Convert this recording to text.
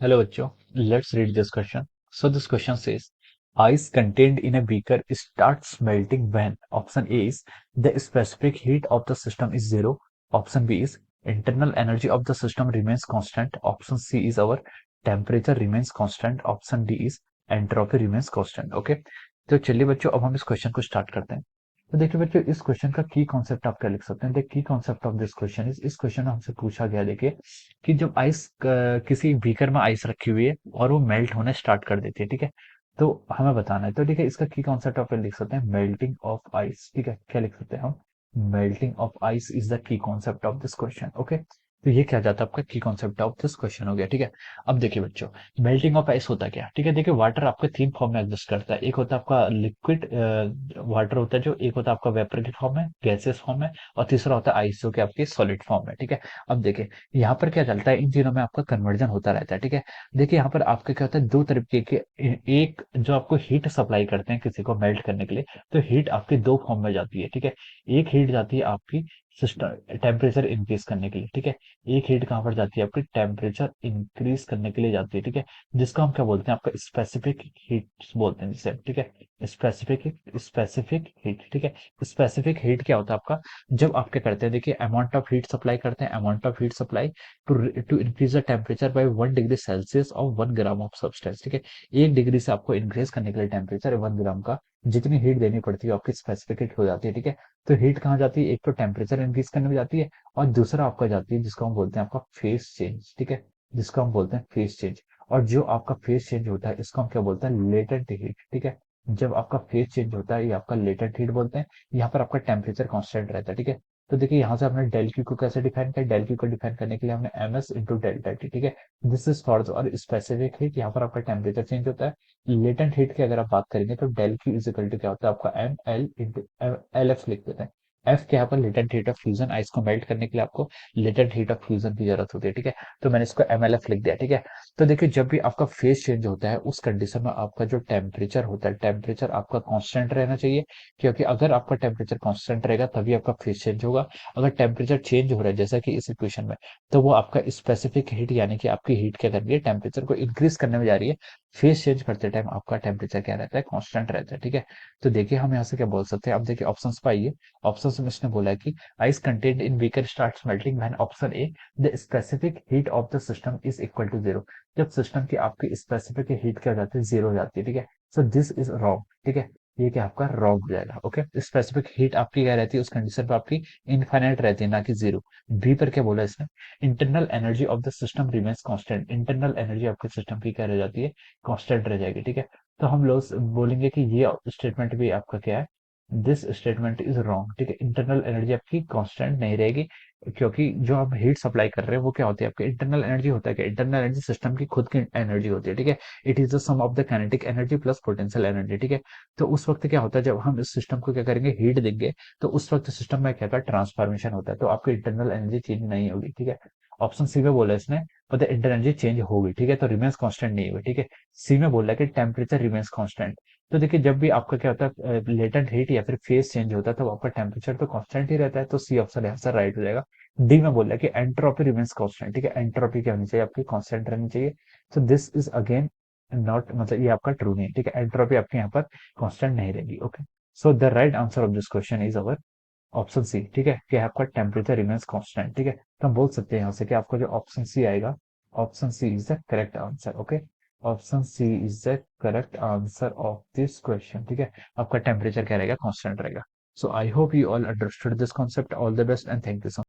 Hello, bachcho. Let's read this question. So this question says, ice contained in a beaker starts melting when option A is the specific heat of the system is zero. Option B is internal energy of the system remains constant. Option C is our temperature remains constant. Option D is entropy remains constant. Okay. तो चलिए बच्चों अब हम इस question को start करते हैं। तो देखिए बच्चों इस क्वेश्चन का की कॉन्सेप्ट आप क्या लिख सकते हैं। की कॉन्सेप्ट ऑफ दिस क्वेश्चन इस क्वेश्चन में हमसे पूछा गया देखिए कि जब आइस किसी बीकर में आइस रखी हुई है और वो मेल्ट होने स्टार्ट कर देती है, ठीक है। तो हमें बताना है, तो ठीक है इसका की कॉन्सेप्ट आप लिख सकते हैं मेल्टिंग ऑफ आइस, ठीक है। क्या लिख सकते हैं हम? Melting of ice is the key concept of this question. Okay, तो ये क्या जाता है आपका की कॉन्सेप्ट ऑफ दिस क्वेश्चन हो गया, ठीक है। अब देखिए बच्चों, मेल्टिंग ऑफ आइस होता क्या, ठीक है। देखिए वाटर आपके तीन फॉर्म में एग्जिस्ट करता है। एक होता है आपका लिक्विड वाटर होता है, जो एक होता है आपका वेपर की फॉर्म में, गैसेस फॉर्म में, और तीसरा होता है आइस जो कि आपकी सॉलिड फॉर्म में, ठीक है। अब देखिए यहाँ पर क्या चलता है, इन तीनों में आपका कन्वर्जन होता रहता है, ठीक है। देखिए यहाँ पर आपका क्या होता है, दो तरीके के एक जो आपको हीट सप्लाई करते हैं किसी को मेल्ट करने के लिए, तो हीट आपकी दो फॉर्म में जाती है, ठीक है। एक हीट जाती है आपकी सिस्टम टेम्परेचर इंक्रीज करने के लिए, ठीक है। एक हीट कहाँ पर जाती है आपकी टेम्परेचर इंक्रीज करने के लिए जाती है, ठीक है। जिसको हम क्या बोलते हैं, आपका स्पेसिफिक हीट बोलते हैं जिसे, ठीक है। स्पेसिफिक हीट, ठीक है। स्पेसिफिक हीट क्या होता है आपका, जब आप क्या करते हैं, देखिए अमाउंट ऑफ हीट सप्लाई करते हैं, amount of heat supply to increase the temperature by 1 degree Celsius of 1 gram of substance, ठीक है। 1 डिग्री से आपको इंक्रीज करने के लिए टेम्परेचर 1 ग्राम का जितनी हीट देनी पड़ती है आपकी स्पेसिफिक हीट हो जाती है, ठीक है। तो हीट कहाँ जाती है, एक तो टेम्परेचर इंक्रीज करने में जाती है, और दूसरा आपका जाती है जिसको हम बोलते हैं आपका फेस चेंज, ठीक है। जिसको हम बोलते हैं फेस चेंज। और जो आपका फेस चेंज होता है इसको हम क्या बोलते हैं, लेटेंट हीट, ठीक है। जब आपका फेस चेंज होता है ये आपका लेटेंट हीट बोलते हैं। यहाँ पर आपका टेम्परेचर कांस्टेंट रहता है, ठीक है। तो देखिए यहाँ से हमने डेल क्यू को कैसे डिफाइन किया, डेल क्यू को डिफाइन करने के लिए हमने M S into delta T, ठीक है। दिस इज फॉर और स्पेसिफिक हीट, यहाँ पर आपका टेम्परेचर चेंज होता है। लेटेंट हीट की अगर आप बात करेंगे तो del Q is equal to क्या होता है आपका M L into L F लिख देते हैं। एफ के यहाँ पर latent heat of fusion, ice को मेल्ट करने के लिए आपको लेटेंट हीट ऑफ फ्यूजन की जरूरत होती है, ठीक है। तो मैंने इसको एम एल एफ लिख दिया, ठीक है। तो देखिए जब भी आपका फेज चेंज होता है उस कंडीशन में आपका जो टेम्परेचर होता है, टेम्परेचर आपका कांस्टेंट रहना चाहिए। क्योंकि अगर आपका टेम्परेचर कांस्टेंट रहेगा तभी आपका फेज चेंज होगा। अगर टेम्परेचर चेंज हो रहा है जैसा कि इस इक्वेशन में, तो वो आपका स्पेसिफिक हीट यानी कि आपकी हीट क्या कर रही है, टेम्परेचर को इंक्रीज करने में जा रही है। फेज चेंज करते टाइम आपका टेम्परेचर क्या रहता है, कांस्टेंट रहता है, ठीक है। तो देखिए हम यहाँ से क्या बोल सकते हैं, अब देखिए ऑप्शंस पे आइए। ऑप्शंस में इसने बोला है कि ice contained in beaker starts melting when option A the specific heat of the system is equal to zero। जब सिस्टम की आपकी स्पेसिफिक हीट क्या हो जाती है, जीरो हो जाती है, ठीक है। सो दिस इज रॉन्ग, ठीक है। ये क्या आपका रॉन्ग हो जाएगा। ओके, स्पेसिफिक हीट आपकी क्या रहती है उस कंडीशन पर, आपकी इनफाइनाइट रहती है ना कि जीरो। बी पर क्या बोला इसने, internal energy of the system remains constant. Internal energy आपके सिस्टम की क्या रह जाती है, कांस्टेंट रह जाएगी, ठीक है। तो हम लोग बोलेंगे कि ये स्टेटमेंट भी आपका क्या है, दिस स्टेटमेंट इज रॉन्ग, ठीक है। इंटरनल एनर्जी आपकी कांस्टेंट नहीं रहेगी, क्योंकि जो हम हीट सप्लाई कर रहे हैं वो क्या होती है आपकी इंटरनल एनर्जी होता है क्या, इंटरनल एनर्जी सिस्टम की खुद की एनर्जी होती है, ठीक है। It is the sum of the kinetic energy plus potential energy, ठीक है। तो उस वक्त क्या होता है, जब हम इस सिस्टम को क्या करेंगे, हीट देंगे, तो उस वक्त सिस्टम में क्या ट्रांसफॉर्मेशन होता है, तो आपकी इंटरनल एनर्जी चेंज नहीं होगी, ठीक है। ऑप्शन सी में बोला इसने मतलब इंटरनल एनर्जी चेंज होगी, ठीक है, तो रिमेन्स कांस्टेंट नहीं होगी, ठीक है। सी में बोला कि टेम्परेचर रिमेन्स कांस्टेंट। तो देखिए जब भी आपका क्या होता है लेटेंट हीट या फिर फेज चेंज होता है तो आपका टेम्परेचर तो कांस्टेंट ही रहता है, तो सी ऑप्शन यहाँ से राइट हो जाएगा। डी में बोल रहा है कि एंट्रोपी रिमेन्स कांस्टेंट, ठीक है। एंट्रोपी क्या होनी चाहिए आपकी, कांस्टेंट रहनी चाहिए। तो दिस इज अगेन नॉट, मतलब ये आपका ट्रू नहीं है, ठीक है। एंट्रोपी आपके यहाँ पर कांस्टेंट नहीं रहेगी। Okay, so the right answer of this question is our option C, ठीक है, कि आपका टेम्परेचर रिमेन्स कांस्टेंट, ठीक है। तो हम बोल सकते हैं यहाँ से कि आपका जो ऑप्शन सी आएगा, option C is the correct answer. Okay, option C is the correct answer of this question, ठीक है। आपका टेम्परेचर क्या रहेगा, कांस्टेंट रहेगा। So I hope you all understood this concept. All the best and thank you so